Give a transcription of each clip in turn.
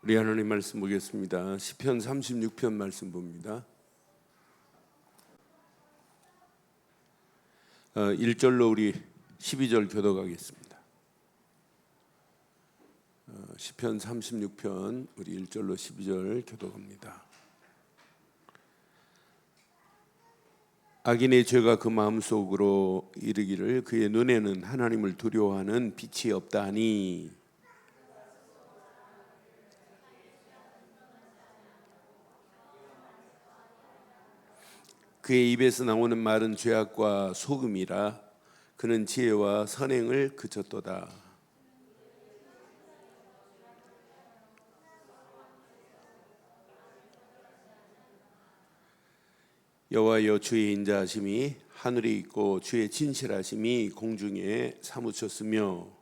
우리 하나님 말씀 보겠습니다. 시편 36편 말씀 봅니다. 1절로 우리 12절 교독하겠습니다. 시편 36편 우리 1절로 12절 교독합니다. 악인의 죄가 그 마음속으로 이르기를 그의 눈에는 하나님을 두려워하는 빛이 없다하니 그의 입에서 나오는 말은 죄악과 소금이라 그는 지혜와 선행을 그쳤도다. 여호와여 주의 인자하심이 하늘에 있고 주의 진실하심이 공중에 사무쳤으며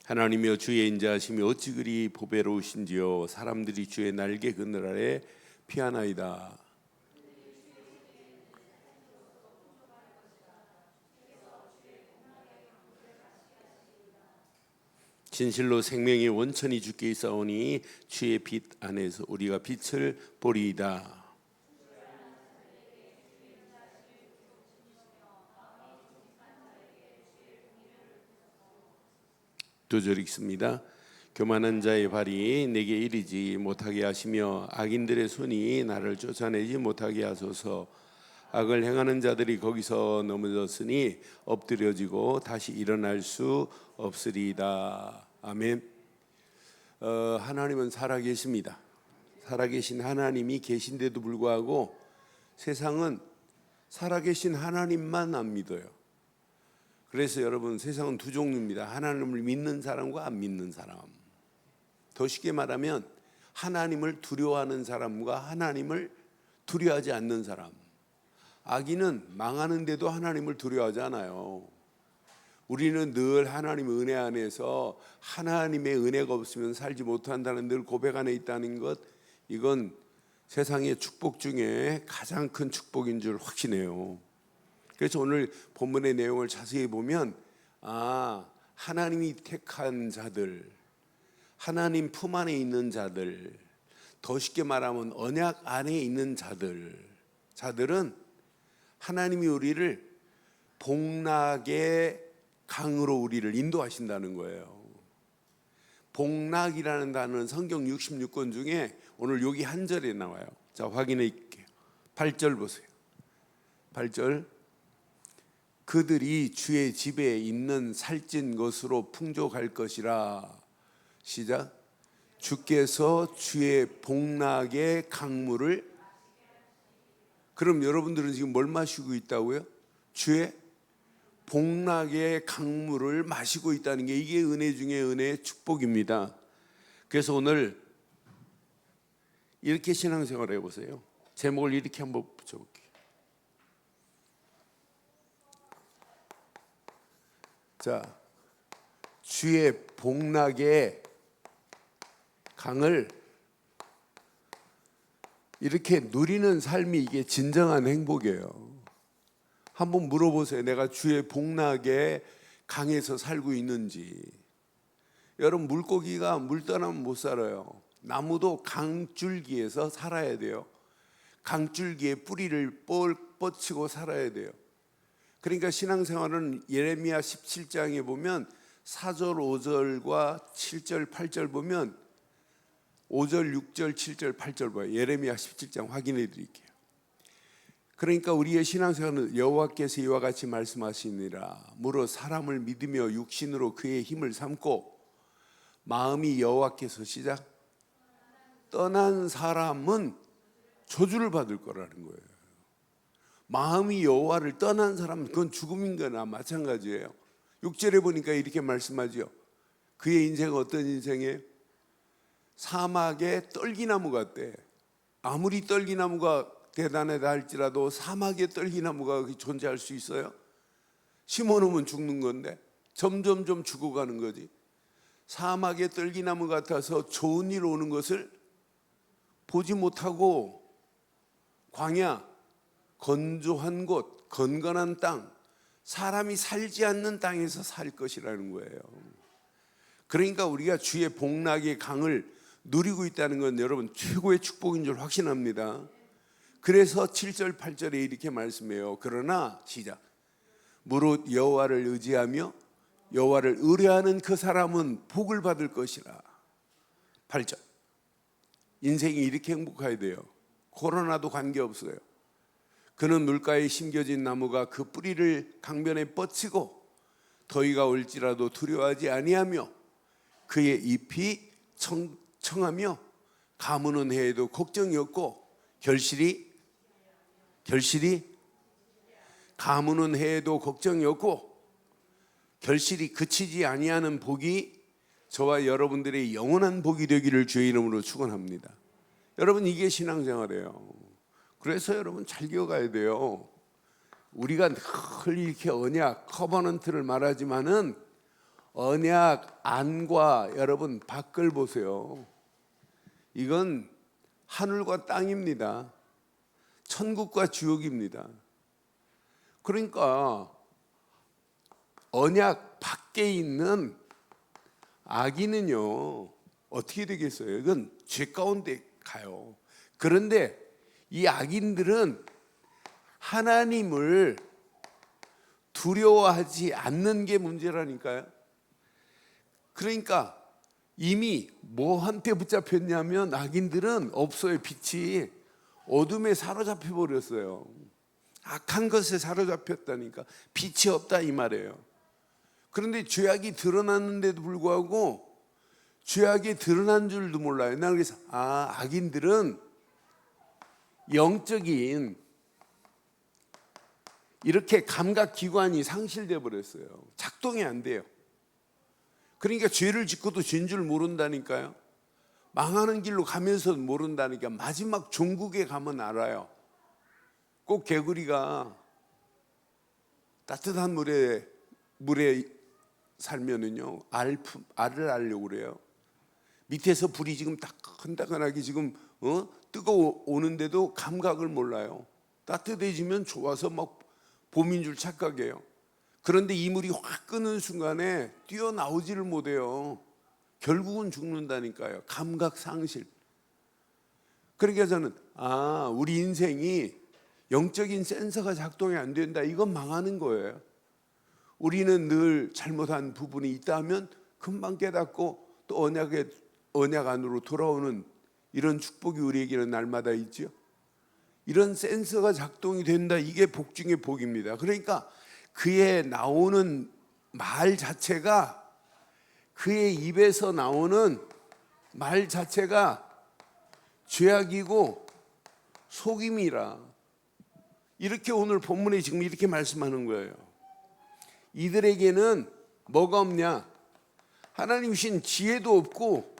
하나님이여 주의 인자하심이 어찌 그리 보배로우신지요 사람들이 주의 날개 그늘 아래 피하나이다. 진실로 생명의 원천이 주께 있사오니 주의 빛 안에서 우리가 빛을 보리이다. 두 절 읽습니다. 교만한 자의 발이 내게 이르지 못하게 하시며 악인들의 손이 나를 쫓아내지 못하게 하소서. 악을 행하는 자들이 거기서 넘어졌으니 엎드려지고 다시 일어날 수 없으리이다. 아멘. 하나님은 살아계십니다. 살아계신 하나님이 계신데도 불구하고 세상은 살아계신 하나님만 안 믿어요. 그래서 여러분 세상은 두 종류입니다. 하나님을 믿는 사람과 안 믿는 사람. 더 쉽게 말하면 하나님을 두려워하는 사람과 하나님을 두려워하지 않는 사람. 악인은 망하는데도 하나님을 두려워하지 않아요. 우리는 늘 하나님의 은혜 안에서 하나님의 은혜가 없으면 살지 못한다는 늘 고백 안에 있다는 것, 이건 세상의 축복 중에 가장 큰 축복인 줄 확신해요. 그래서 오늘 본문의 내용을 자세히 보면 하나님이 택한 자들, 하나님 품 안에 있는 자들, 더 쉽게 말하면 언약 안에 있는 자들은 하나님이 우리를 복락의 강으로 우리를 인도하신다는 거예요. 복락이라는 단어는 성경 66권 중에 오늘 여기 한 절에 나와요. 자, 확인해 볼게요. 8절 보세요. 8절. 그들이 주의 집에 있는 살찐 것으로 풍족할 것이라. 시작. 주께서 주의 복락의 강물을. 그럼 여러분들은 지금 뭘 마시고 있다고요? 주의 복락의 강물을 마시고 있다는 게 이게 은혜 중에 은혜의 축복입니다. 그래서 오늘 이렇게 신앙생활 해보세요. 제목을 이렇게 한번 붙여볼게요. 자, 주의 복락의 강을 이렇게 누리는 삶이 이게 진정한 행복이에요. 한번 물어보세요. 내가 주의 복락의 강에서 살고 있는지. 여러분, 물고기가 물 떠나면 못 살아요. 나무도 강줄기에서 살아야 돼요. 강줄기에 뿌리를 뻗치고 살아야 돼요. 그러니까 신앙생활은 예레미야 17장에 보면 4절 5절과 7절 8절 보면 5절 6절 7절 8절 봐요. 예레미야 17장 확인해 드릴게요. 그러니까 우리의 신앙생활은 여호와께서 이와 같이 말씀하시니라. 무릇 사람을 믿으며 육신으로 그의 힘을 삼고 마음이 여호와께서 시작 떠난 사람은 저주를 받을 거라는 거예요. 마음이 여호와를 떠난 사람은 그건 죽음인 거나 마찬가지예요. 6절에 보니까 이렇게 말씀하죠. 그의 인생은 어떤 인생이에요? 사막의 떨기나무 같대. 아무리 떨기나무가 대단하다 할지라도 사막의 떨기나무가 존재할 수 있어요? 심어놓으면 죽는 건데 점점점 죽어가는 거지. 사막의 떨기나무 같아서 좋은 일 오는 것을 보지 못하고 광야 건조한 곳, 건건한 땅, 사람이 살지 않는 땅에서 살 것이라는 거예요. 그러니까 우리가 주의 복락의 강을 누리고 있다는 건 여러분 최고의 축복인 줄 확신합니다. 그래서 7절 8절에 이렇게 말씀해요. 그러나 시작. 무릇 여호와를 의지하며 여호와를 의뢰하는 그 사람은 복을 받을 것이라. 8절. 인생이 이렇게 행복해야 돼요. 코로나도 관계없어요. 그는 물가에 심겨진 나무가 그 뿌리를 강변에 뻗치고 더위가 올지라도 두려워하지 아니하며 그의 잎이 청하며 가무는 해에도 걱정이 없고 결실이 가무는 해에도 걱정이 없고 결실이 그치지 아니하는 복이 저와 여러분들의 영원한 복이 되기를 주의 이름으로 축원합니다. 여러분 이게 신앙생활이에요. 그래서 여러분 잘 기억해야 돼요. 우리가 늘 이렇게 언약, 커버넌트를 말하지만은 언약 안과 여러분 밖을 보세요. 이건 하늘과 땅입니다. 천국과 지옥입니다. 그러니까 언약 밖에 있는 악인은요 어떻게 되겠어요? 이건 죄 가운데 가요. 그런데 이 악인들은 하나님을 두려워하지 않는 게 문제라니까요. 그러니까 이미 뭐한테 붙잡혔냐면 악인들은 없어요. 빛이 어둠에 사로잡혀 버렸어요. 악한 것에 사로잡혔다니까. 빛이 없다 이 말이에요. 그런데 죄악이 드러났는데도 불구하고 죄악이 드러난 줄도 몰라요. 나 그래서 악인들은 영적인 이렇게 감각기관이 상실돼 버렸어요. 작동이 안 돼요. 그러니까 죄를 짓고도 죄인 줄 모른다니까요. 망하는 길로 가면서도 모른다니까. 마지막 종국에 가면 알아요. 꼭 개구리가 따뜻한 물에 살면은요 알을 알려고 그래요. 밑에서 불이 지금 따끈따끈하게 지금 뜨거워오는데도 감각을 몰라요. 따뜻해지면 좋아서 막 봄인 줄 착각해요. 그런데 이 물이 확 끄는 순간에 뛰어나오지를 못해요. 결국은 죽는다니까요. 감각 상실. 그러니까 저는 우리 인생이 영적인 센서가 작동이 안 된다. 이건 망하는 거예요. 우리는 늘 잘못한 부분이 있다면 금방 깨닫고 또 언약 안으로 돌아오는 이런 축복이 우리에게는 날마다 있죠. 이런 센서가 작동이 된다. 이게 복 중의 복입니다. 그러니까 그의 나오는 말 자체가 그의 입에서 나오는 말 자체가 죄악이고 속임이라. 이렇게 오늘 본문에 지금 이렇게 말씀하는 거예요. 이들에게는 뭐가 없냐? 하나님 신 지혜도 없고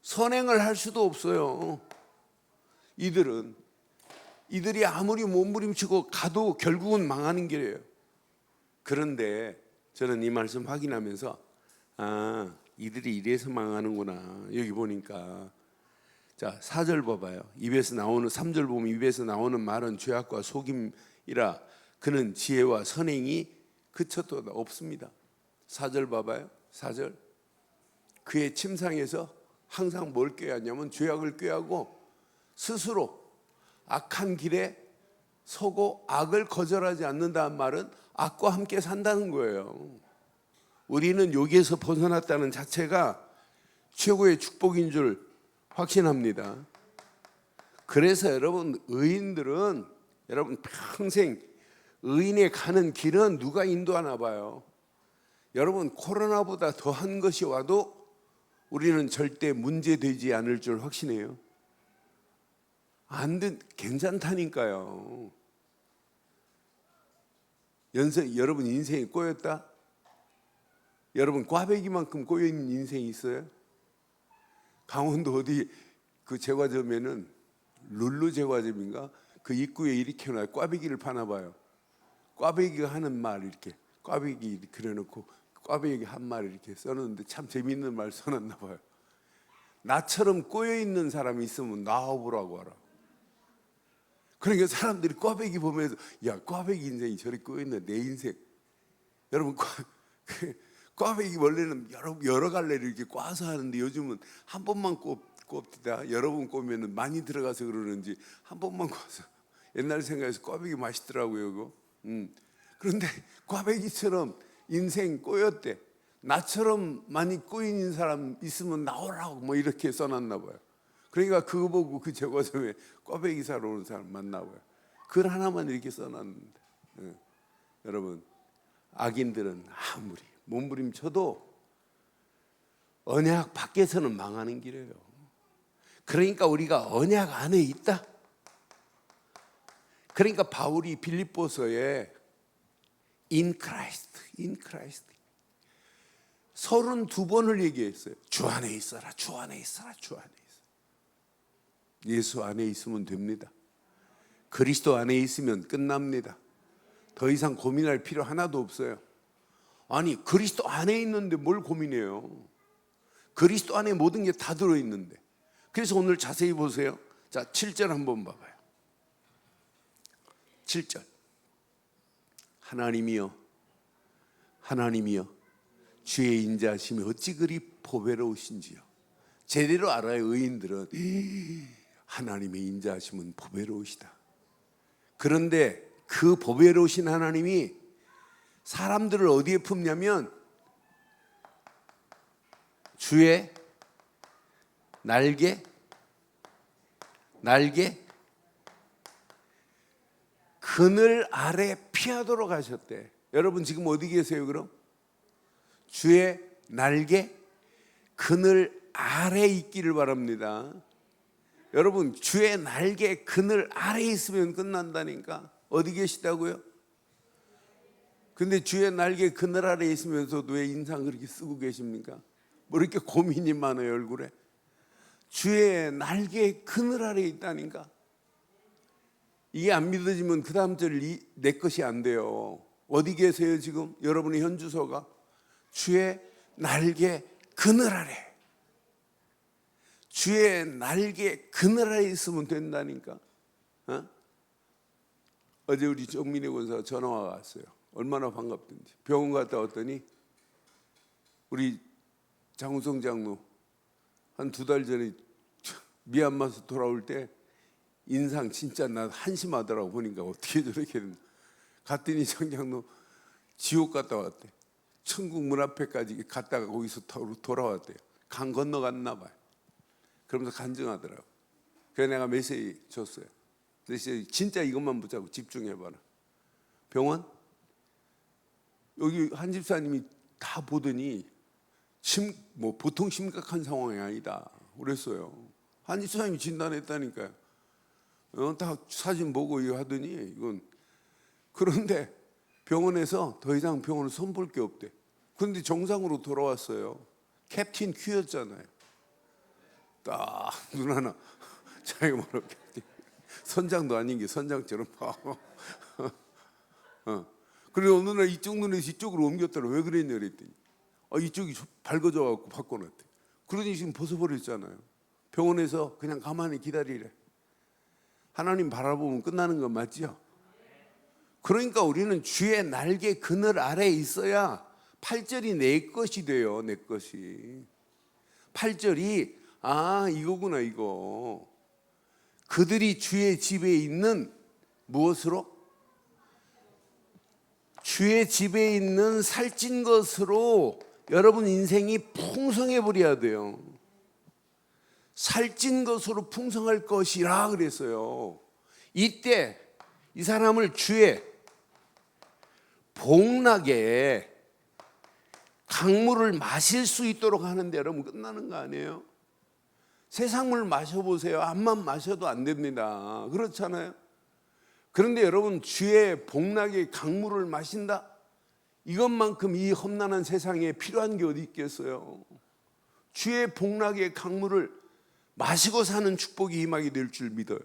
선행을 할 수도 없어요. 이들이 아무리 몸부림치고 가도 결국은 망하는 길이에요. 그런데 저는 이 말씀 확인하면서 이들이 이래서 망하는구나. 여기 보니까 자 4절 봐봐요. 3절 보면 입에서 나오는 말은 죄악과 속임이라 그는 지혜와 선행이 그쳐도 없습니다. 4절 봐봐요. 4절 그의 침상에서 항상 뭘 꾀하냐면 죄악을 꾀하고 스스로 악한 길에 서고 악을 거절하지 않는다는 말은 악과 함께 산다는 거예요. 우리는 여기에서 벗어났다는 자체가 최고의 축복인 줄 확신합니다. 그래서 여러분 의인들은 여러분 평생 의인의 가는 길은 누가 인도하나 봐요. 여러분 코로나보다 더한 것이 와도 우리는 절대 문제되지 않을 줄 확신해요. 괜찮다니까요. 여러분 인생이 꼬였다? 여러분 꽈배기만큼 꼬여있는 인생이 있어요? 강원도 어디 그 제과점에는 룰루 제과점인가? 그 입구에 이렇게 놔 꽈배기를 파나 봐요. 꽈배기가 하는 말 이렇게 꽈배기 이렇게 그려놓고 꽈배기 한 말 이렇게 써놓는데 참 재밌는 말 써놨나 봐요. 나처럼 꼬여있는 사람이 있으면 나와보라고 하라. 그러니까 사람들이 꽈배기 보면서 야, 꽈배기 인생이 저리 꼬였네, 내 인생. 여러분, 꽈배기 원래는 여러 갈래를 이렇게 꽈서 하는데 요즘은 한 번만 꼽다 여러 번 꼽으면 많이 들어가서 그러는지 한 번만 꽈서. 옛날 생각해서 꽈배기 맛있더라고요, 그거. 그런데 꽈배기처럼 인생 꼬였대. 나처럼 많이 꼬인 사람 있으면 나오라고 뭐 이렇게 써놨나 봐요. 그러니까 그거 보고 그 제과점에 꽈배기 사러 오는 사람 만나 봐요. 글 하나만 이렇게 써놨는데. 여러분, 악인들은 아무리 몸부림쳐도 언약 밖에서는 망하는 길이에요. 그러니까 우리가 언약 안에 있다. 그러니까 바울이 빌립보서에 in Christ 32번을 얘기했어요. 주 안에 있어라, 주 안에 있어라, 주 안에 있어라. 예수 안에 있으면 됩니다. 그리스도 안에 있으면 끝납니다. 더 이상 고민할 필요 하나도 없어요. 아니, 그리스도 안에 있는데 뭘 고민해요? 그리스도 안에 모든 게 다 들어있는데. 그래서 오늘 자세히 보세요. 자, 7절 한번 봐봐요. 7절. 하나님이여 주의 인자하심이 어찌 그리 보배로우신지요. 제대로 알아요. 의인들은 하나님의 인자하심은 보배로우시다. 그런데 그 보배로우신 하나님이 사람들을 어디에 품냐면 주의 날개 그늘 아래 피하도록 하셨대. 여러분 지금 어디 계세요 그럼? 주의 날개 그늘 아래 있기를 바랍니다. 여러분 주의 날개 그늘 아래 있으면 끝난다니까. 어디 계시다고요? 근데 주의 날개 그늘 아래 있으면서도 왜 인상 그렇게 쓰고 계십니까? 뭐 이렇게 고민이 많아요 얼굴에? 주의 날개 그늘 아래 있다니까. 이게 안 믿어지면 그 다음 절 내 것이 안 돼요. 어디 계세요 지금? 여러분의 현 주소가 주의 날개 그늘 아래. 주의 날개 그늘 아래 있으면 된다니까. 어제 우리 정민희 권사가 전화가 왔어요. 얼마나 반갑던지. 병원 갔다 왔더니 우리 장우성 장로 한 2달 전에 미얀마에서 돌아올 때 인상 진짜 나 한심하더라고. 보니까 어떻게 저렇게 됐나. 갔더니 장장로 지옥 갔다 왔대. 천국 문 앞에까지 갔다가 거기서 돌아왔대요. 강 건너갔나 봐요. 그러면서 간증하더라고. 그래서 내가 메시지 줬어요. 메시지 진짜 이것만 붙잡고 집중해봐라. 병원? 여기 한 집사님이 다 보더니 뭐 보통 심각한 상황이 아니다 그랬어요. 한 집사님이 진단했다니까요. 다 사진 보고 이거 하더니 이건. 그런데 병원에서 더 이상 병원을 손볼 게 없대. 그런데 정상으로 돌아왔어요. 캡틴 큐였잖아요. 딱 눈 하나 자기가 뭐라고 선장도 아닌 게 선장처럼 그리고 어느 날 이쪽 눈에서 이쪽으로 옮겼더라. 왜 그랬냐 그랬더니 이쪽이 밝아져 갖고 바꿔놨대. 그러니 지금 벗어버렸잖아요. 병원에서 그냥 가만히 기다리래. 하나님 바라보면 끝나는 건 맞죠? 그러니까 우리는 주의 날개 그늘 아래에 있어야 8절이 내 것이 돼요. 내 것이. 8절이 이거구나 이거. 그들이 주의 집에 있는 무엇으로? 주의 집에 있는 살찐 것으로 여러분 인생이 풍성해 버려야 돼요. 살찐 것으로 풍성할 것이라 그랬어요. 이때 이 사람을 주의 복락에 강물을 마실 수 있도록 하는데 여러분 끝나는 거 아니에요? 세상물 마셔보세요. 암만 마셔도 안 됩니다. 그렇잖아요? 그런데 여러분 주의 복락의 강물을 마신다? 이것만큼 이 험난한 세상에 필요한 게 어디 있겠어요? 주의 복락의 강물을 마시고 사는 축복이 임하게 될 줄 믿어요.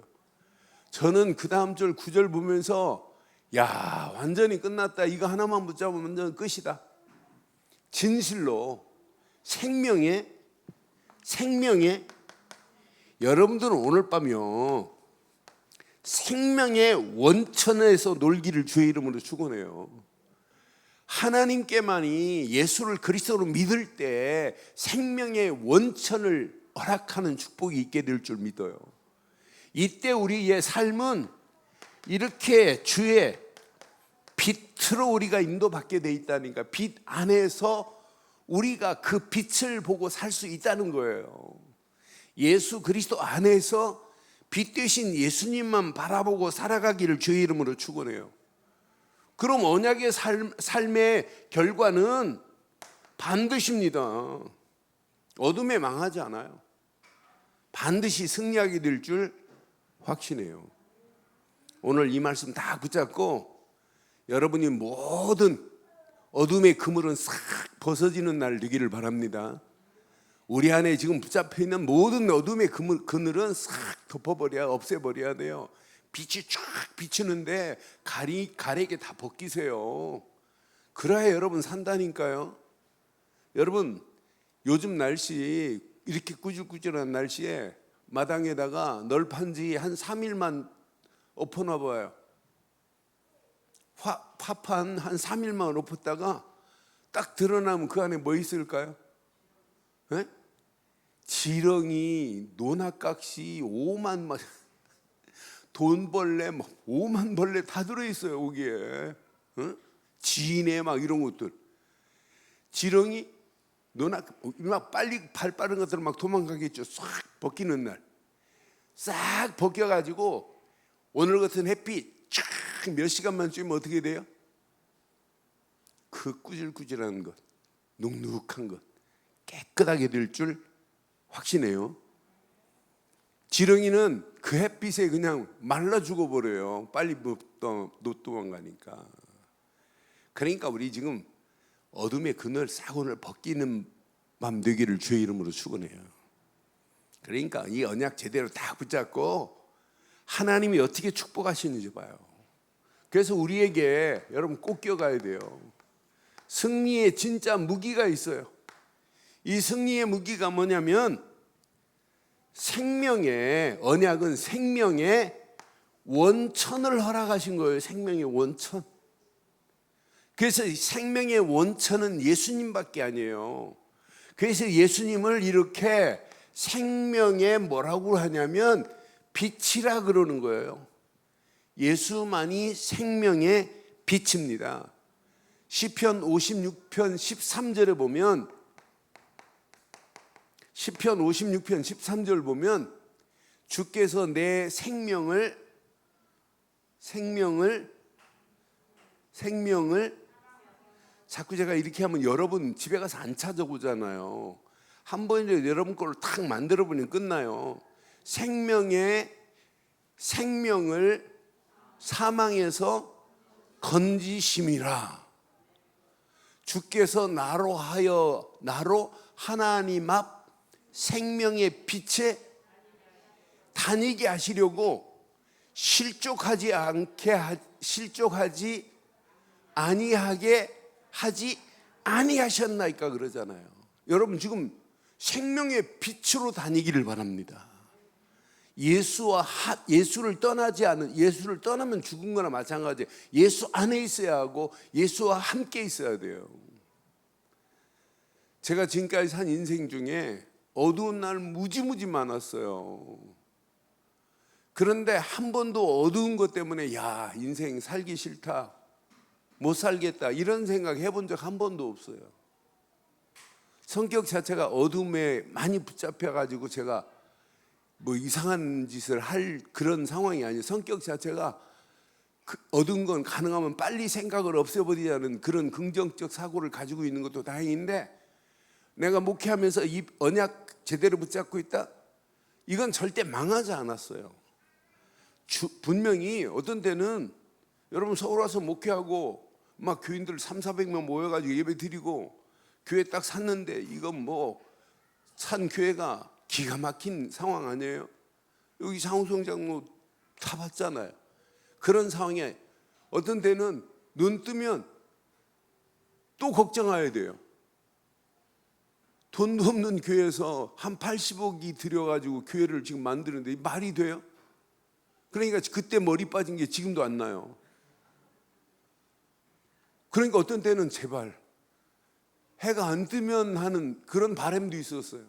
저는 그 다음 절 9절 보면서 야 완전히 끝났다. 이거 하나만 붙잡으면 완전 끝이다. 진실로 생명의 여러분들은 오늘 밤이요 생명의 원천에서 놀기를 주의 이름으로 축원해요. 하나님께만이 예수를 그리스도로 믿을 때 생명의 원천을 허락하는 축복이 있게 될 줄 믿어요. 이때 우리의 삶은 이렇게 주의 빛으로 우리가 인도받게 돼 있다니까. 빛 안에서 우리가 그 빛을 보고 살 수 있다는 거예요. 예수 그리스도 안에서 빛 되신 예수님만 바라보고 살아가기를 주의 이름으로 축원해요. 그럼 언약의 삶의 결과는 반드시입니다. 어둠에 망하지 않아요. 반드시 승리하게 될 줄 확신해요. 오늘 이 말씀 다 붙잡고 여러분이 모든 어둠의 그물은 싹 벗어지는 날 되기를 바랍니다. 우리 안에 지금 붙잡혀 있는 모든 어둠의 그늘은 싹 없애버려야 돼요. 빛이 쫙 비치는데 가래게 다 벗기세요. 그래야 여러분 산다니까요. 여러분 요즘 날씨 이렇게 꾸질꾸질한 날씨에 마당에다가 널판지 한 3일만 엎어놔 봐요. 파판 한 3일만 엎었다가 딱 드러나면 그 안에 뭐 있을까요? 네? 지렁이, 논악각시, 돈벌레, 5만 벌레 다 들어있어요. 여기에 지네 막 이런 것들. 지렁이, 막 빨리 발 빠른 것들은 막 도망가겠죠. 싹 벗기는 날, 싹 벗겨가지고 오늘 같은 햇빛 쫙 몇 시간만 쬐면 어떻게 돼요? 그 꾸질꾸질한 것, 눅눅한 것 깨끗하게 될 줄 확신해요. 지렁이는 그 햇빛에 그냥 말라 죽어버려요. 빨리 못 도망가니까. 그러니까 우리 지금 어둠의 그늘 사고를 벗기는 맘 되기를 주의 이름으로 축원해요. 그러니까 이 언약 제대로 딱 붙잡고 하나님이 어떻게 축복하시는지 봐요. 그래서 우리에게 여러분 꼭 기억해야 돼요. 승리의 진짜 무기가 있어요. 이 승리의 무기가 뭐냐면 언약은 생명의 원천을 허락하신 거예요. 생명의 원천. 그래서 생명의 원천은 예수님밖에 아니에요. 그래서 예수님을 이렇게 생명의 뭐라고 하냐면 빛이라 그러는 거예요. 예수만이 생명의 빛입니다. 시편 56편 13절에 보면 시편 56편 13절 보면 주께서 내 생명을 자꾸 제가 이렇게 하면 여러분 집에 가서 안 찾아보잖아요. 한 번이라도 여러분 걸로 탁 만들어 보면 끝나요. 생명을 사망에서 건지심이라. 주께서 나로 하나님 앞 생명의 빛에 다니게 하시려고 실족하지 아니하게 하지 아니하셨나이까 그러잖아요. 여러분 지금 생명의 빛으로 다니기를 바랍니다. 예수를 떠나면 죽은 거나 마찬가지예요. 예수 안에 있어야 하고 예수와 함께 있어야 돼요. 제가 지금까지 산 인생 중에 어두운 날 무지무지 많았어요. 그런데 한 번도 어두운 것 때문에 야 인생 살기 싫다, 못 살겠다 이런 생각 해본 적 한 번도 없어요. 성격 자체가 어둠에 많이 붙잡혀가지고 제가 뭐 이상한 짓을 할 그런 상황이 아니에요. 성격 자체가 얻은 건 가능하면 빨리 생각을 없애버리자는 그런 긍정적 사고를 가지고 있는 것도 다행인데, 내가 목회하면서 이 언약 제대로 붙잡고 있다? 이건 절대 망하지 않았어요. 분명히 어떤 때는 여러분 서울 와서 목회하고 막 교인들 300~400명 모여가지고 예배 드리고 교회 딱 샀는데 이건 뭐 산 교회가 기가 막힌 상황 아니에요? 여기 장우성장 다 봤잖아요. 그런 상황에 어떤 때는 눈 뜨면 또 걱정해야 돼요. 돈도 없는 교회에서 한 80억이 들여가지고 교회를 지금 만드는데 말이 돼요? 그러니까 그때 머리 빠진 게 지금도 안 나요. 그러니까 어떤 때는 제발 해가 안 뜨면 하는 그런 바람도 있었어요.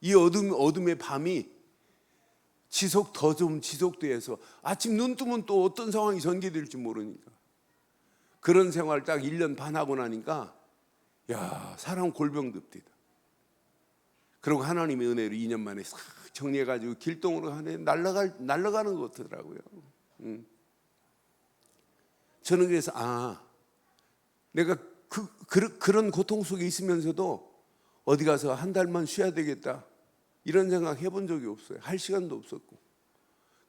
이 어둠의 밤이 더 좀 지속돼서 아침 눈 뜨면 또 어떤 상황이 전개될지 모르니까. 그런 생활 딱 1년 반 하고 나니까 야, 사람 골병듭디다. 그리고 하나님의 은혜로 2년 만에 싹 정리해가지고 길동으로 날아가는 것 같더라고요. 저는 그래서 내가 그런 고통 속에 있으면서도 어디 가서 한 달만 쉬어야 되겠다 이런 생각 해본 적이 없어요. 할 시간도 없었고.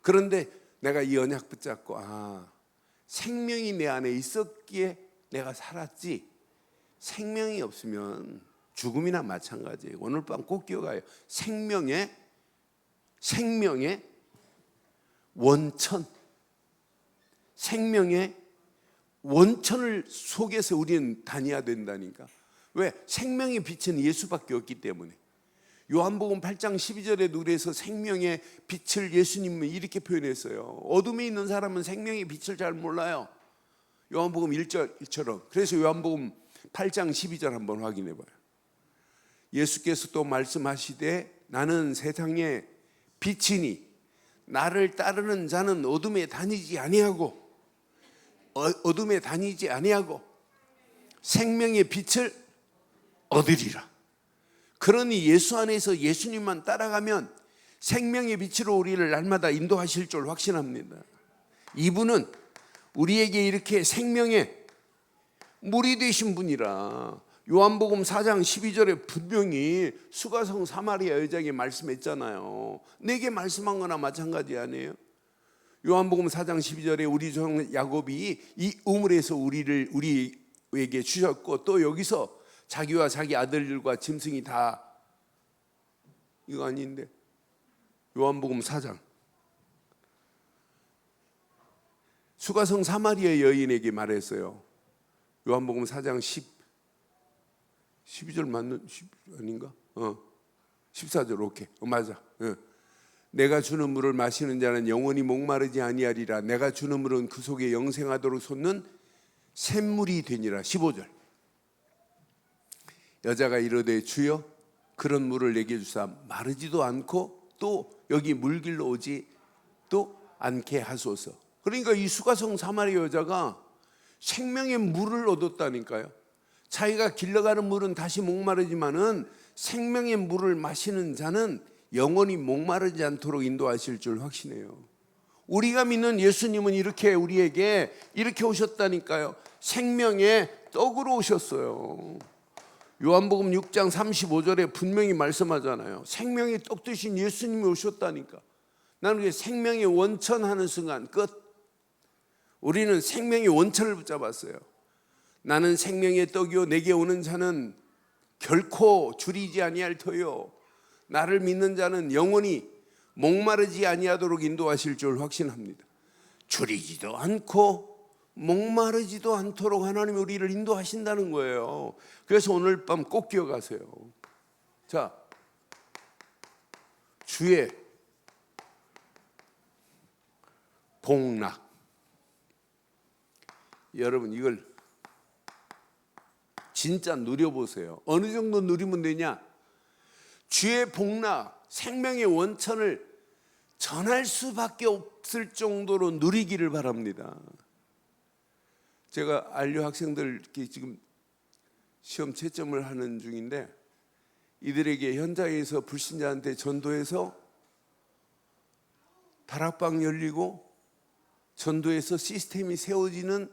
그런데 내가 이 언약 붙잡고 생명이 내 안에 있었기에 내가 살았지, 생명이 없으면 죽음이나 마찬가지예요. 오늘 밤 꼭 기억해요. 생명의 원천, 생명의 원천을 속에서 우리는 다녀야 된다니까. 왜? 생명의 빛은 예수밖에 없기 때문에. 요한복음 8장 12절에 그래서 생명의 빛을 예수님은 이렇게 표현했어요. 어둠에 있는 사람은 생명의 빛을 잘 몰라요. 요한복음 1절처럼. 그래서 요한복음 8장 12절 한번 확인해 봐요. 예수께서 또 말씀하시되 나는 세상의 빛이니 나를 따르는 자는 어둠에 다니지 아니하고 생명의 빛을 얻으리라. 그러니 예수 안에서 예수님만 따라가면 생명의 빛으로 우리를 날마다 인도하실 줄 확신합니다. 이분은 우리에게 이렇게 생명의 물이 되신 분이라 요한복음 4장 12절에 분명히 수가성 사마리아 여자에게 말씀했잖아요. 내게 말씀한 거나 마찬가지 아니에요? 요한복음 4장 12절에 우리 종 야곱이 이 우물에서 우리에게 주셨고, 또 여기서 자기와 자기 아들들과 짐승이 다, 이거 아닌데 요한복음 4장 수가성 사마리아 여인에게 말했어요. 요한복음 4장 12절 맞는 아닌가? 14절 오케이. 맞아. 내가 주는 물을 마시는 자는 영원히 목마르지 아니하리라. 내가 주는 물은 그 속에 영생하도록 솟는 샘물이 되니라. 15절. 여자가 이르되 주여 그런 물을 내게 주사 마르지도 않고 또 여기 물길로 오지 또 않게 하소서. 그러니까 이 수가성 사마리아 여자가 생명의 물을 얻었다니까요. 자기가 길러가는 물은 다시 목마르지만은 생명의 물을 마시는 자는 영원히 목마르지 않도록 인도하실 줄 확신해요. 우리가 믿는 예수님은 이렇게 우리에게 이렇게 오셨다니까요. 생명의 떡으로 오셨어요. 요한복음 6장 35절에 분명히 말씀하잖아요. 생명의 떡 드신 예수님이 오셨다니까. 나는 그게 생명의 원천 하는 순간 끝. 우리는 생명의 원천을 붙잡았어요. 나는 생명의 떡이요 내게 오는 자는 결코 줄이지 아니할 터요 나를 믿는 자는 영원히 목마르지 아니하도록 인도하실 줄 확신합니다. 줄이지도 않고 목마르지도 않도록 하나님이 우리를 인도하신다는 거예요. 그래서 오늘 밤 꼭 기억하세요. 자, 주의 복락. 여러분 이걸 진짜 누려보세요. 어느 정도 누리면 되냐? 주의 복락, 생명의 원천을 전할 수밖에 없을 정도로 누리기를 바랍니다. 제가 안료 학생들 지금 시험 채점을 하는 중인데, 이들에게 현장에서 불신자한테 전도해서 다락방 열리고 전도해서 시스템이 세워지는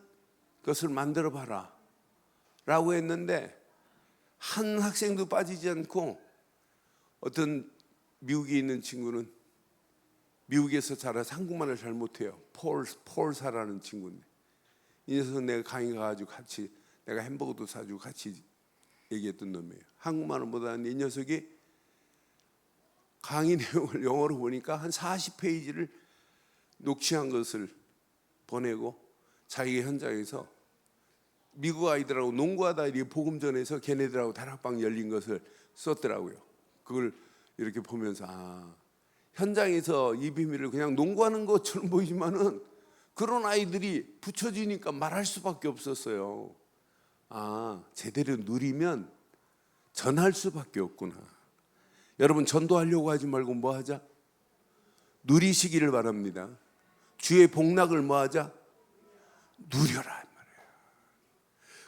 것을 만들어 봐라 라고 했는데, 한 학생도 빠지지 않고 어떤 미국에 있는 친구는 미국에서 자라서 한국말을 잘 못해요. 폴사라는 친구인데, 이 녀석은 내가 강의 가가지고 같이 내가 햄버거도 사주고 같이 얘기했던 놈이에요. 한국말을 못하는데 이 녀석이 강의 내용을 영어로 보니까 한 40페이지를 녹취한 것을 보내고 자기 현장에서 미국 아이들하고 농구하다 이렇게 복음 전해서 걔네들하고 다락방 열린 것을 썼더라고요. 그걸 이렇게 보면서 현장에서 이 비밀을 그냥 농구하는 것처럼 보이지만은 그런 아이들이 붙여지니까 말할 수밖에 없었어요. 아, 제대로 누리면 전할 수밖에 없구나. 여러분, 전도하려고 하지 말고 뭐 하자? 누리시기를 바랍니다. 주의 복락을 뭐 하자? 누려라 말이에요.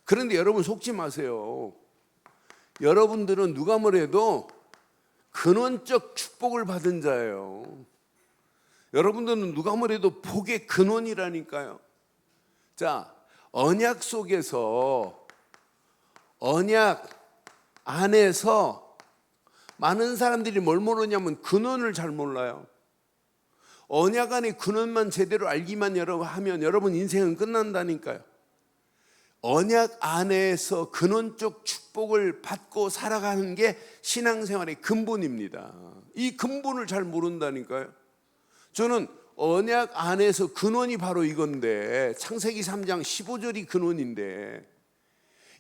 그런데 여러분 속지 마세요. 여러분들은 누가 뭐래도 근원적 축복을 받은 자예요. 여러분들은 누가 뭐래도 복의 근원이라니까요. 자, 언약 속에서, 언약 안에서 많은 사람들이 뭘 모르냐면 근원을 잘 몰라요. 언약 안의 근원만 제대로 알기만 하면 여러분 인생은 끝난다니까요. 언약 안에서 근원적 축복을 받고 살아가는 게 신앙생활의 근본입니다. 이 근본을 잘 모른다니까요. 저는 언약 안에서 근원이 바로 이건데, 창세기 3장 15절이 근원인데,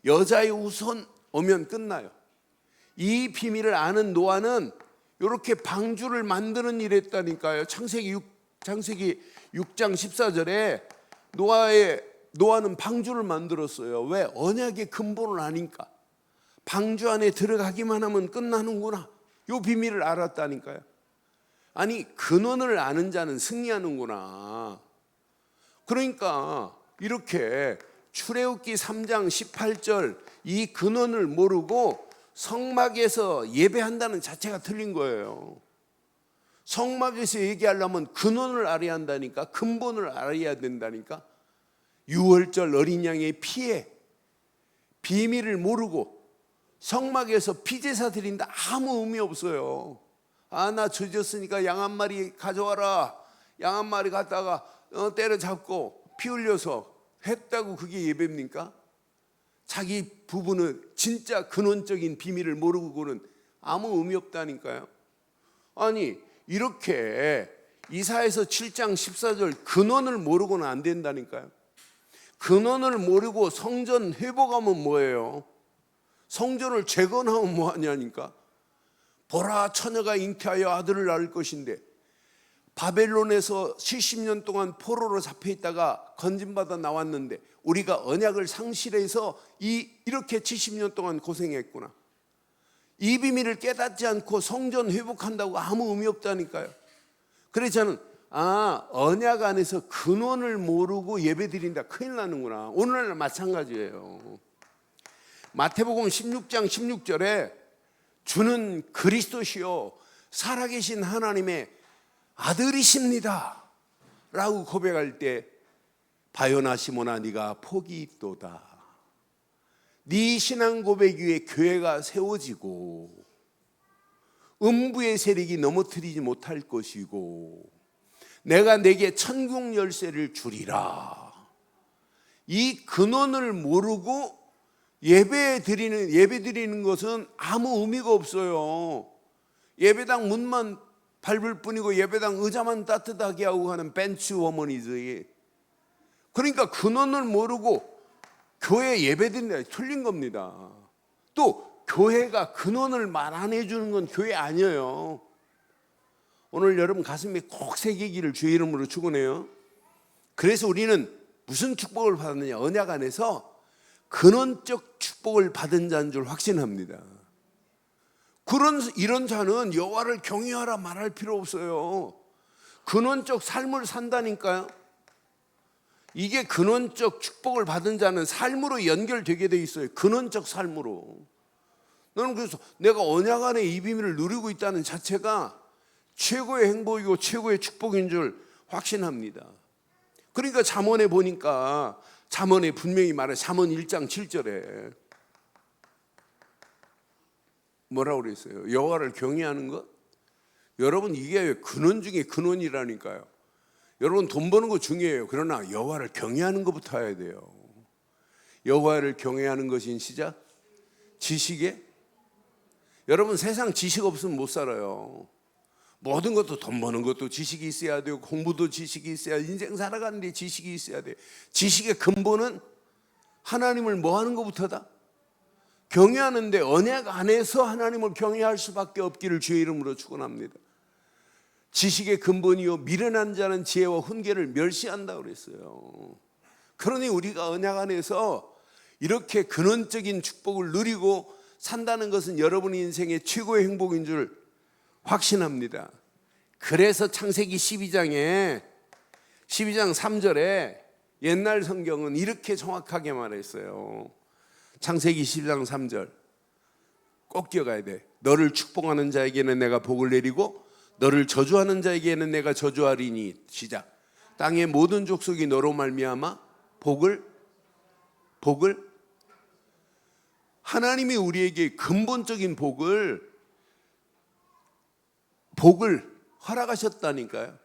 여자의 우선 오면 끝나요. 이 비밀을 아는 노아는 이렇게 방주를 만드는 일을 했다니까요. 창세기 6장 14절에 노아는 방주를 만들었어요. 왜? 언약의 근본을 아니까. 방주 안에 들어가기만 하면 끝나는구나. 이 비밀을 알았다니까요. 아니, 근원을 아는 자는 승리하는구나. 그러니까 이렇게 출애굽기 3장 18절 이 근원을 모르고 성막에서 예배한다는 자체가 틀린 거예요. 성막에서 얘기하려면 근원을 알아야 한다니까, 근본을 알아야 된다니까. 유월절 어린 양의 피에 비밀을 모르고 성막에서 피제사 드린다 아무 의미 없어요. 아, 나 젖었으니까 양 한 마리 가져와라. 양 한 마리 갖다가 때려잡고 피 흘려서 했다고 그게 예배입니까? 자기 부부는 진짜 근원적인 비밀을 모르고는 아무 의미 없다니까요. 아니, 이렇게 이사야서 7장 14절 근원을 모르고는 안 된다니까요. 근원을 모르고 성전 회복하면 뭐예요? 성전을 재건하면 뭐하냐니까. 보라, 처녀가 잉태하여 아들을 낳을 것인데, 바벨론에서 70년 동안 포로로 잡혀있다가 건진받아 나왔는데 우리가 언약을 상실해서 이렇게 70년 동안 고생했구나. 이 비밀을 깨닫지 않고 성전 회복한다고 아무 의미 없다니까요. 그래서 저는 언약 안에서 근원을 모르고 예배드린다 큰일 나는구나. 오늘날 마찬가지예요. 마태복음 16장 16절에 주는 그리스도시요 살아계신 하나님의 아들이십니다 라고 고백할 때, 바요나 시몬아 네가 복이 있도다. 네 신앙 고백 위에 교회가 세워지고 음부의 세력이 넘어뜨리지 못할 것이고 내가 내게 천국 열쇠를 주리라. 이 근원을 모르고 예배 드리는 것은 아무 의미가 없어요. 예배당 문만 밟을 뿐이고 예배당 의자만 따뜻하게 하고 하는 벤치 워머니즈. 그러니까 근원을 모르고 교회 예배드린다 틀린 겁니다. 또 교회가 근원을 말 안 해주는 건 교회 아니에요. 오늘 여러분 가슴에 꼭 새기기를 주의 이름으로 축원해요. 그래서 우리는 무슨 축복을 받느냐? 언약 안에서 근원적 축복을 받은 자인 줄 확신합니다. 이런 자는 여호와를 경외하라 말할 필요 없어요. 근원적 삶을 산다니까요. 이게 근원적 축복을 받은 자는 삶으로 연결되게 돼 있어요. 근원적 삶으로. 나는 그래서 내가 언약 안에 이 비밀을 누리고 있다는 자체가 최고의 행복이고 최고의 축복인 줄 확신합니다. 그러니까 잠언에 보니까 잠언에 분명히 말해. 잠언 1장 7절에 뭐라고 그랬어요? 여호와를 경외하는 것? 여러분 이게 근원 중에 근원이라니까요. 여러분 돈 버는 거 중요해요. 그러나 여호와를 경외하는 것부터 해야 돼요. 여호와를 경외하는 것인 시작 지식에. 여러분 세상 지식 없으면 못 살아요. 모든 것도 돈 버는 것도 지식이 있어야 되고 공부도 지식이 있어야, 인생 살아가는데 지식이 있어야 돼. 지식의 근본은 하나님을 뭐 하는 것부터다? 경외하는데 언약 안에서 하나님을 경외할 수밖에 없기를 주의 이름으로 축원합니다. 지식의 근본이요 미련한 자는 지혜와 훈계를 멸시한다고 그랬어요. 그러니 우리가 언약 안에서 이렇게 근원적인 축복을 누리고 산다는 것은 여러분 인생의 최고의 행복인 줄 확신합니다. 그래서 창세기 12장 3절에 옛날 성경은 이렇게 정확하게 말했어요. 창세기 12장 3절 꼭 기억해야 돼. 너를 축복하는 자에게는 내가 복을 내리고 너를 저주하는 자에게는 내가 저주하리니. 시작. 땅의 모든 족속이 너로 말미암아 복을 하나님이 우리에게 근본적인 복을 허락하셨다니까요.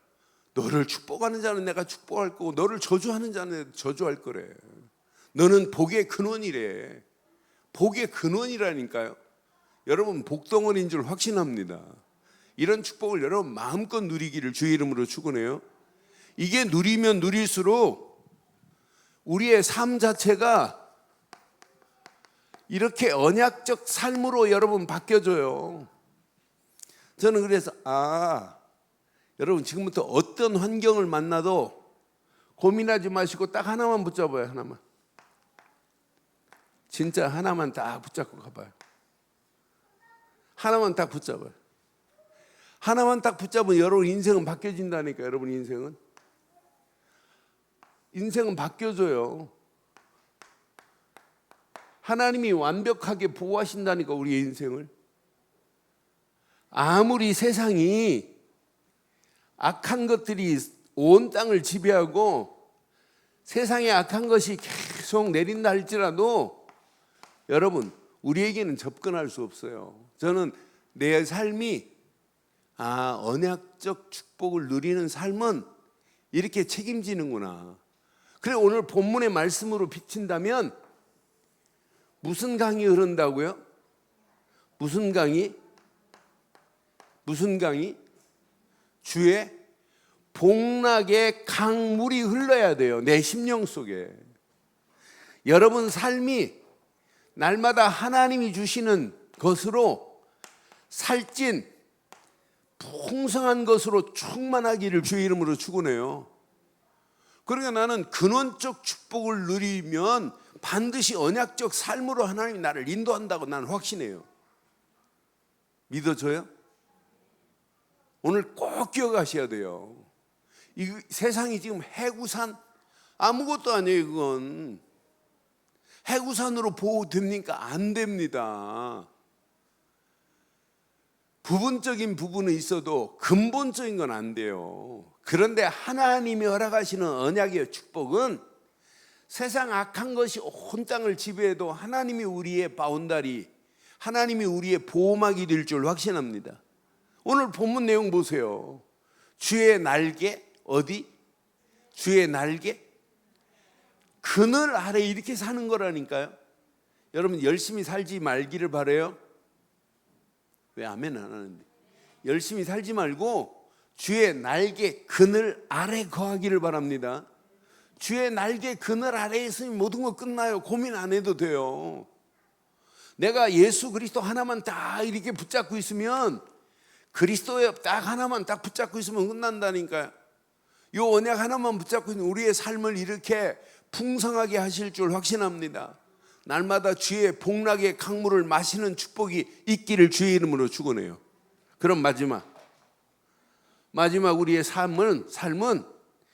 너를 축복하는 자는 내가 축복할 거고 너를 저주하는 자는 내가 저주할 거래. 너는 복의 근원이래. 복의 근원이라니까요. 여러분 복덩어리인 줄 확신합니다. 이런 축복을 여러분 마음껏 누리기를 주의 이름으로 축원해요. 이게 누리면 누릴수록 우리의 삶 자체가 이렇게 언약적 삶으로 여러분 바뀌어져요. 저는 그래서 여러분 지금부터 어떤 환경을 만나도 고민하지 마시고 딱 하나만 붙잡아요. 하나만. 진짜 하나만 딱 붙잡고 가봐요. 하나만 딱 붙잡아요. 하나만 딱 붙잡으면 여러분 인생은 바뀌어진다니까. 여러분 인생은 바뀌어져요. 하나님이 완벽하게 보호하신다니까 우리의 인생을. 아무리 세상이 악한 것들이 온 땅을 지배하고 세상에 악한 것이 계속 내린다 할지라도 여러분 우리에게는 접근할 수 없어요. 저는 내 삶이 언약적 축복을 누리는 삶은 이렇게 책임지는구나. 그래 오늘 본문의 말씀으로 비친다면 무슨 강이 흐른다고요? 무슨 강이? 주의 복락의 강물이 흘러야 돼요. 내 심령 속에. 여러분 삶이 날마다 하나님이 주시는 것으로 살찐 풍성한 것으로 충만하기를 주의 이름으로 축원해요. 그러니까 나는 근원적 축복을 누리면 반드시 언약적 삶으로 하나님이 나를 인도한다고 나는 확신해요. 믿어져요? 오늘 꼭 기억하셔야 돼요. 이 세상이 지금 해구산 아무것도 아니에요. 그건 해구산으로 보호됩니까? 안 됩니다. 부분적인 부분은 있어도 근본적인 건 안 돼요. 그런데 하나님이 허락하시는 언약의 축복은 세상 악한 것이 온 땅을 지배해도 하나님이 우리의 바운다리, 하나님이 우리의 보호막이 될 줄 확신합니다. 오늘 본문 내용 보세요. 주의 날개 어디? 주의 날개 그늘 아래 이렇게 사는 거라니까요. 여러분 열심히 살지 말기를 바라요. 왜 아멘 안 하는데? 열심히 살지 말고 주의 날개 그늘 아래 거하기를 바랍니다. 주의 날개 그늘 아래에 있으면 모든 거 끝나요. 고민 안 해도 돼요. 내가 예수 그리스도 하나만 딱 이렇게 붙잡고 있으면 그리스도의 딱 하나만 딱 붙잡고 있으면 끝난다니까요. 이 언약 하나만 붙잡고 있는 우리의 삶을 이렇게 풍성하게 하실 줄 확신합니다. 날마다 주의 복락의 강물을 마시는 축복이 있기를 주의 이름으로 축원해요. 그럼 마지막 우리의 삶은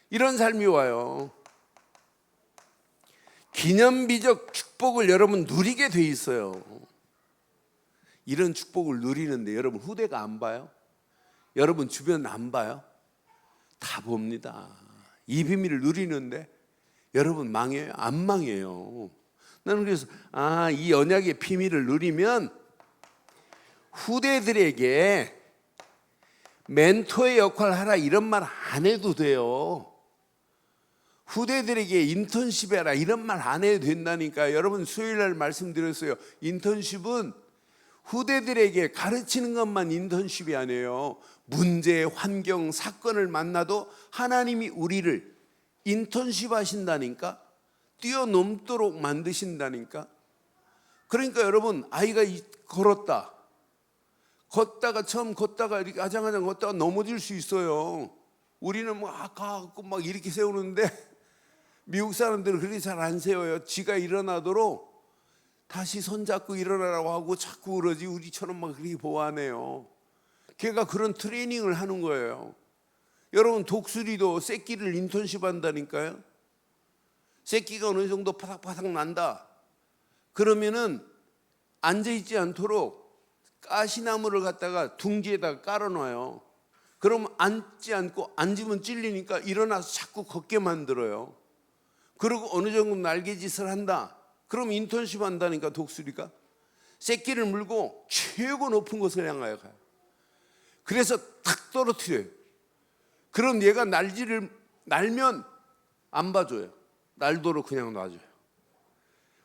이런 삶이 와요. 기념비적 축복을 여러분 누리게 돼 있어요. 이런 축복을 누리는데 여러분 후대가 안 봐요? 여러분 주변 안 봐요? 다 봅니다. 이 비밀을 누리는데 여러분 망해요? 안 망해요. 나는 그래서 이 언약의 비밀을 누리면 후대들에게 멘토의 역할을 하라 이런 말 안 해도 돼요. 후대들에게 인턴십 해라 이런 말 안 해도 된다니까. 여러분 수요일 날 말씀드렸어요. 인턴십은 후대들에게 가르치는 것만 인턴십이 아니에요. 문제, 환경, 사건을 만나도 하나님이 우리를 인턴십 하신다니까. 뛰어넘도록 만드신다니까. 그러니까 여러분 아이가 처음 걷다가 이렇게 아장아장 걷다가 넘어질 수 있어요. 우리는 막 이렇게 세우는데 미국 사람들은 그렇게 잘 안 세워요. 지가 일어나도록 다시 손잡고 일어나라고 하고 자꾸 그러지, 우리처럼 막 그렇게 보완해요. 걔가 그런 트레이닝을 하는 거예요. 여러분, 독수리도 새끼를 인턴십 한다니까요. 새끼가 어느 정도 파닥파닥 난다 그러면은 앉아있지 않도록 가시나무를 갖다가 둥지에다가 깔아놔요. 그럼 앉지 않고, 앉으면 찔리니까 일어나서 자꾸 걷게 만들어요. 그리고 어느 정도 날개짓을 한다 그럼 인턴십 한다니까. 독수리가 새끼를 물고 최고 높은 곳을 향하여 가요. 그래서 탁 떨어뜨려요. 그럼 얘가 날면 안 봐줘요. 날도록 그냥 놔줘요.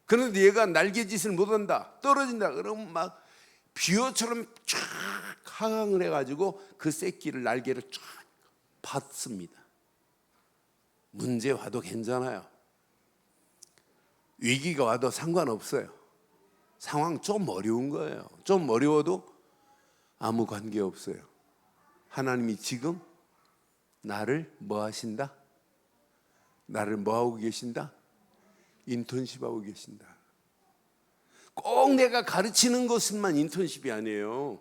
그런데 얘가 날개짓을 못한다, 떨어진다 그러면 막 비호처럼 쫙 하강을 해가지고 그 새끼를, 날개를 쫙 받습니다. 문제 와도 괜찮아요. 위기가 와도 상관없어요. 상황 좀 어려운 거예요. 좀 어려워도 아무 관계없어요. 하나님이 지금 나를 뭐 하신다? 나를 뭐 하고 계신다? 인턴십 하고 계신다. 꼭 내가 가르치는 것만 인턴십이 아니에요.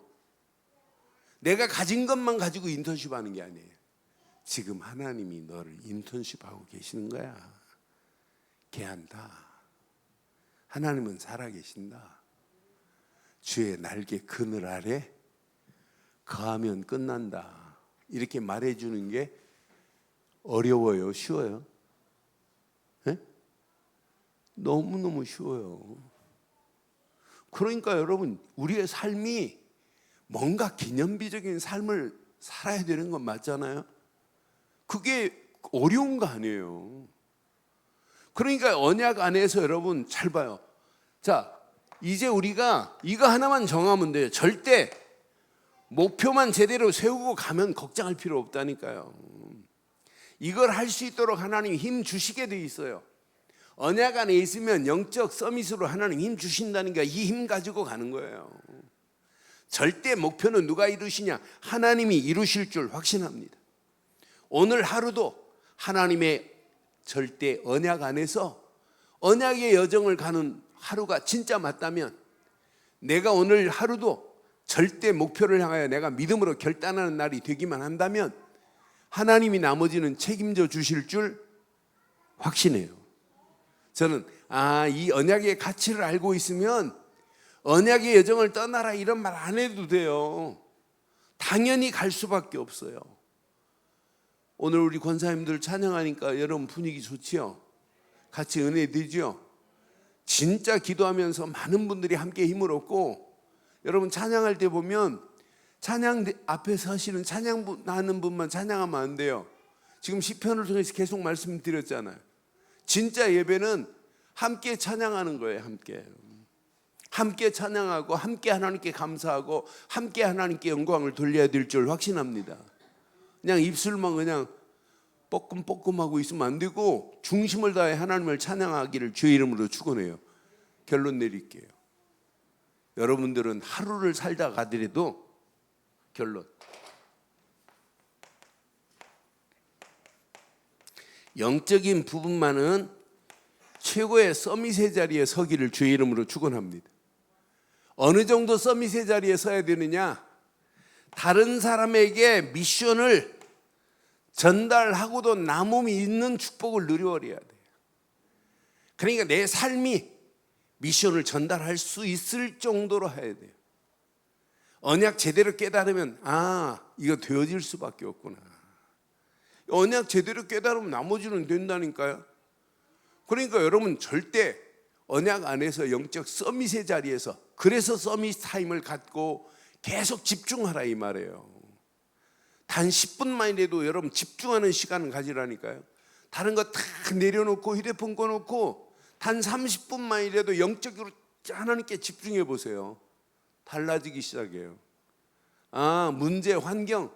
내가 가진 것만 가지고 인턴십 하는 게 아니에요. 지금 하나님이 너를 인턴십 하고 계시는 거야. 걔한다. 하나님은 살아계신다. 주의 날개 그늘 아래 거하면 끝난다. 이렇게 말해주는 게 어려워요? 쉬워요? 네? 너무너무 쉬워요. 그러니까 여러분, 우리의 삶이 뭔가 기념비적인 삶을 살아야 되는 건 맞잖아요. 그게 어려운 거 아니에요. 그러니까 언약 안에서 여러분 잘 봐요. 자, 이제 우리가 이거 하나만 정하면 돼요. 절대 목표만 제대로 세우고 가면 걱정할 필요 없다니까요. 이걸 할 수 있도록 하나님이 힘 주시게 돼 있어요. 언약 안에 있으면 영적 서밋으로 하나님 힘 주신다니까 이 힘 가지고 가는 거예요. 절대 목표는 누가 이루시냐? 하나님이 이루실 줄 확신합니다. 오늘 하루도 하나님의 절대 언약 안에서 언약의 여정을 가는 하루가 진짜 맞다면, 내가 오늘 하루도 절대 목표를 향하여 내가 믿음으로 결단하는 날이 되기만 한다면 하나님이 나머지는 책임져 주실 줄 확신해요. 저는 이 언약의 가치를 알고 있으면 언약의 여정을 떠나라 이런 말 안 해도 돼요. 당연히 갈 수밖에 없어요. 오늘 우리 권사님들 찬양하니까 여러분 분위기 좋지요? 같이 은혜 되죠? 진짜 기도하면서 많은 분들이 함께 힘을 얻고, 여러분 찬양할 때 보면 찬양 앞에 서시는 찬양하는 분만 찬양하면 안 돼요. 지금 시편을 통해서 계속 말씀드렸잖아요. 진짜 예배는 함께 찬양하는 거예요. 함께 찬양하고 함께 하나님께 감사하고 함께 하나님께 영광을 돌려야 될 줄 확신합니다. 그냥 입술만 그냥 뻐끔뻐끔하고 있으면 안 되고 중심을 다해 하나님을 찬양하기를 주의 이름으로 축원해요. 결론 내릴게요. 여러분들은 하루를 살다 가더라도 결론, 영적인 부분만은 최고의 서밋의 자리에 서기를 주의 이름으로 축원합니다. 어느 정도 서밋의 자리에 서야 되느냐? 다른 사람에게 미션을 전달하고도 남음이 있는 축복을 누려버려야 돼요. 그러니까 내 삶이 미션을 전달할 수 있을 정도로 해야 돼요. 언약 제대로 깨달으면 이거 되어질 수밖에 없구나. 언약 제대로 깨달으면 나머지는 된다니까요. 그러니까 여러분 절대 언약 안에서 영적 서밋의 자리에서, 그래서 서밋 타임을 갖고 계속 집중하라 이 말이에요. 단 10분만이라도 여러분 집중하는 시간을 가지라니까요. 다른 거 다 내려놓고 휴대폰 꺼놓고 단 30분만이라도 영적으로 하나님께 집중해 보세요. 달라지기 시작해요. 문제, 환경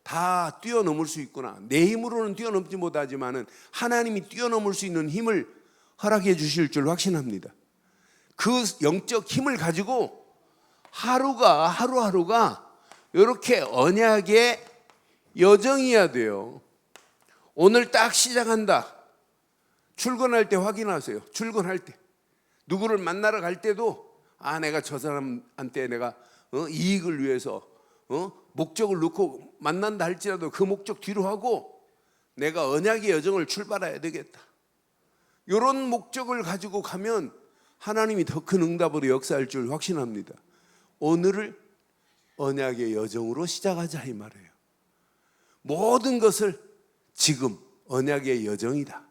다 뛰어넘을 수 있구나. 내 힘으로는 뛰어넘지 못하지만은 하나님이 뛰어넘을 수 있는 힘을 허락해 주실 줄 확신합니다. 그 영적 힘을 가지고 하루하루가 이렇게 언약의 여정이어야 돼요. 오늘 딱 시작한다. 출근할 때 확인하세요. 출근할 때 누구를 만나러 갈 때도 내가 저 사람한테 내가 이익을 위해서 목적을 놓고 만난다 할지라도 그 목적 뒤로 하고 내가 언약의 여정을 출발해야 되겠다. 이런 목적을 가지고 가면 하나님이 더 큰 응답으로 역사할 줄 확신합니다. 오늘을 언약의 여정으로 시작하자 이 말이에요. 모든 것을 지금 언약의 여정이다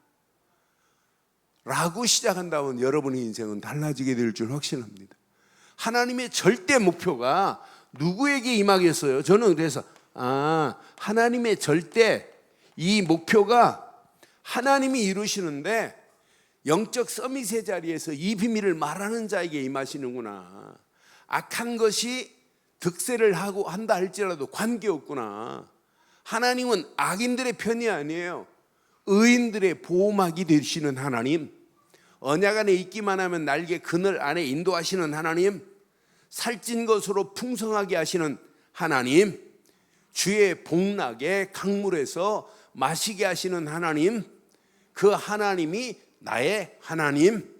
라고 시작한다면 여러분의 인생은 달라지게 될 줄 확신합니다. 하나님의 절대 목표가 누구에게 임하겠어요? 저는 그래서 하나님의 절대 이 목표가 하나님이 이루시는데 영적 서밋의 자리에서 이 비밀을 말하는 자에게 임하시는구나. 악한 것이 득세를 하고 한다 할지라도 관계없구나. 하나님은 악인들의 편이 아니에요. 의인들의 보호막이 되시는 하나님, 언약 안에 있기만 하면 날개 그늘 안에 인도하시는 하나님, 살찐 것으로 풍성하게 하시는 하나님, 주의 복락에 강물에서 마시게 하시는 하나님, 그 하나님이 나의 하나님.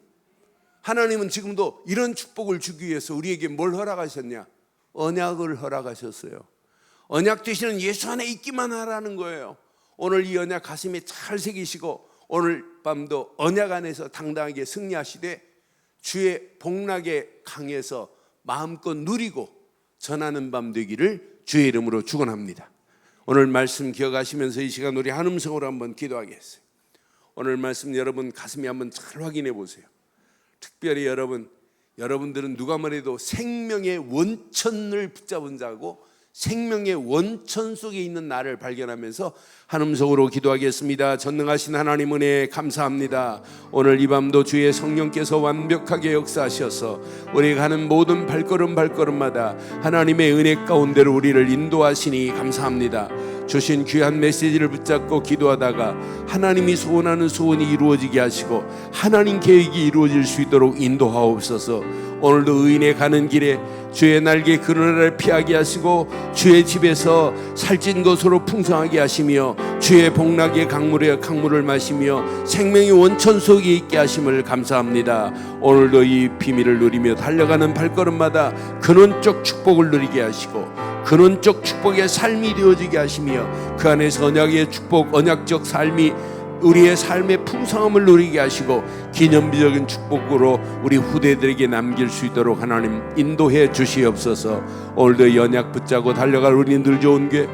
하나님은 지금도 이런 축복을 주기 위해서 우리에게 뭘 허락하셨냐? 언약을 허락하셨어요. 언약 되시는 예수 안에 있기만 하라는 거예요. 오늘 이 언약 가슴에 잘 새기시고 오늘 밤도 언약 안에서 당당하게 승리하시되 주의 복락의 강에서 마음껏 누리고 전하는 밤 되기를 주의 이름으로 축원합니다. 오늘 말씀 기억하시면서 이 시간 우리 한 음성으로 한번 기도하겠어요. 오늘 말씀 여러분 가슴에 한번 잘 확인해 보세요. 특별히 여러분들은 누가 뭐래도 생명의 원천을 붙잡은 자고 생명의 원천 속에 있는 나를 발견하면서 한 음성으로 기도하겠습니다. 전능하신 하나님 은혜 감사합니다. 오늘 이 밤도 주의 성령께서 완벽하게 역사하셔서 우리가 가는 모든 발걸음마다 하나님의 은혜 가운데로 우리를 인도하시니 감사합니다. 주신 귀한 메시지를 붙잡고 기도하다가 하나님이 소원하는 소원이 이루어지게 하시고 하나님 계획이 이루어질 수 있도록 인도하옵소서. 오늘도 의인의 가는 길에 주의 날개 그늘을 피하게 하시고 주의 집에서 살찐 것으로 풍성하게 하시며 주의 복락의 강물을 마시며 생명의 원천 속에 있게 하심을 감사합니다. 오늘도 이 비밀을 누리며 달려가는 발걸음마다 근원적 축복을 누리게 하시고 근원적 축복의 삶이 되어지게 하시며 그 안에서 언약의 축복, 언약적 삶이 우리의 삶의 풍성함을 누리게 하시고 기념비적인 축복으로 우리 후대들에게 남길 수 있도록 하나님 인도해 주시옵소서. 오늘도 언약 붙잡고 달려갈 우리 늘 좋은 교회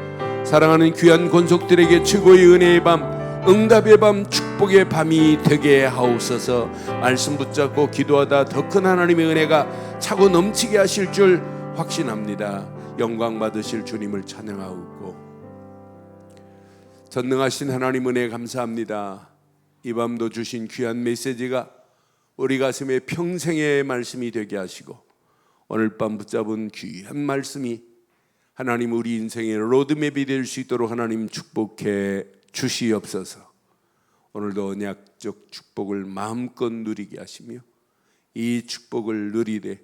사랑하는 귀한 권속들에게 최고의 은혜의 밤, 응답의 밤, 축복의 밤이 되게 하옵소서. 말씀 붙잡고 기도하다 더 큰 하나님의 은혜가 차고 넘치게 하실 줄 확신합니다. 영광 받으실 주님을 찬양하옵고 전능하신 하나님 은혜 감사합니다. 이 밤도 주신 귀한 메시지가 우리 가슴에 평생의 말씀이 되게 하시고 오늘 밤 붙잡은 귀한 말씀이 하나님 우리 인생의 로드맵이 될 수 있도록 하나님 축복해 주시옵소서. 오늘도 언약적 축복을 마음껏 누리게 하시며 이 축복을 누리되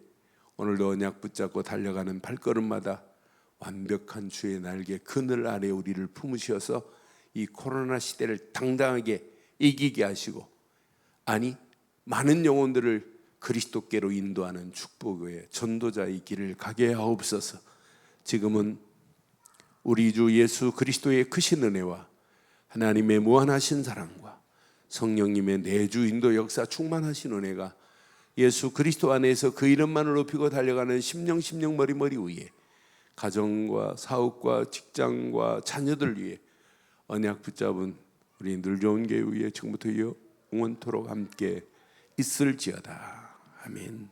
오늘도 언약 붙잡고 달려가는 발걸음마다 완벽한 주의 날개 그늘 아래 우리를 품으셔서 이 코로나 시대를 당당하게 이기게 하시고 많은 영혼들을 그리스도께로 인도하는 축복의 전도자의 길을 가게 하옵소서. 지금은 우리 주 예수 그리스도의 크신 은혜와 하나님의 무한하신 사랑과 성령님의 내주 인도 역사 충만하신 은혜가 예수 그리스도 안에서 그 이름만을 높이고 달려가는 심령 머리 위에 가정과 사업과 직장과 자녀들 위해 언약 붙잡은 우리 늘 좋은 교회 위에 지금부터 영원토록 함께 있을지어다. 아멘.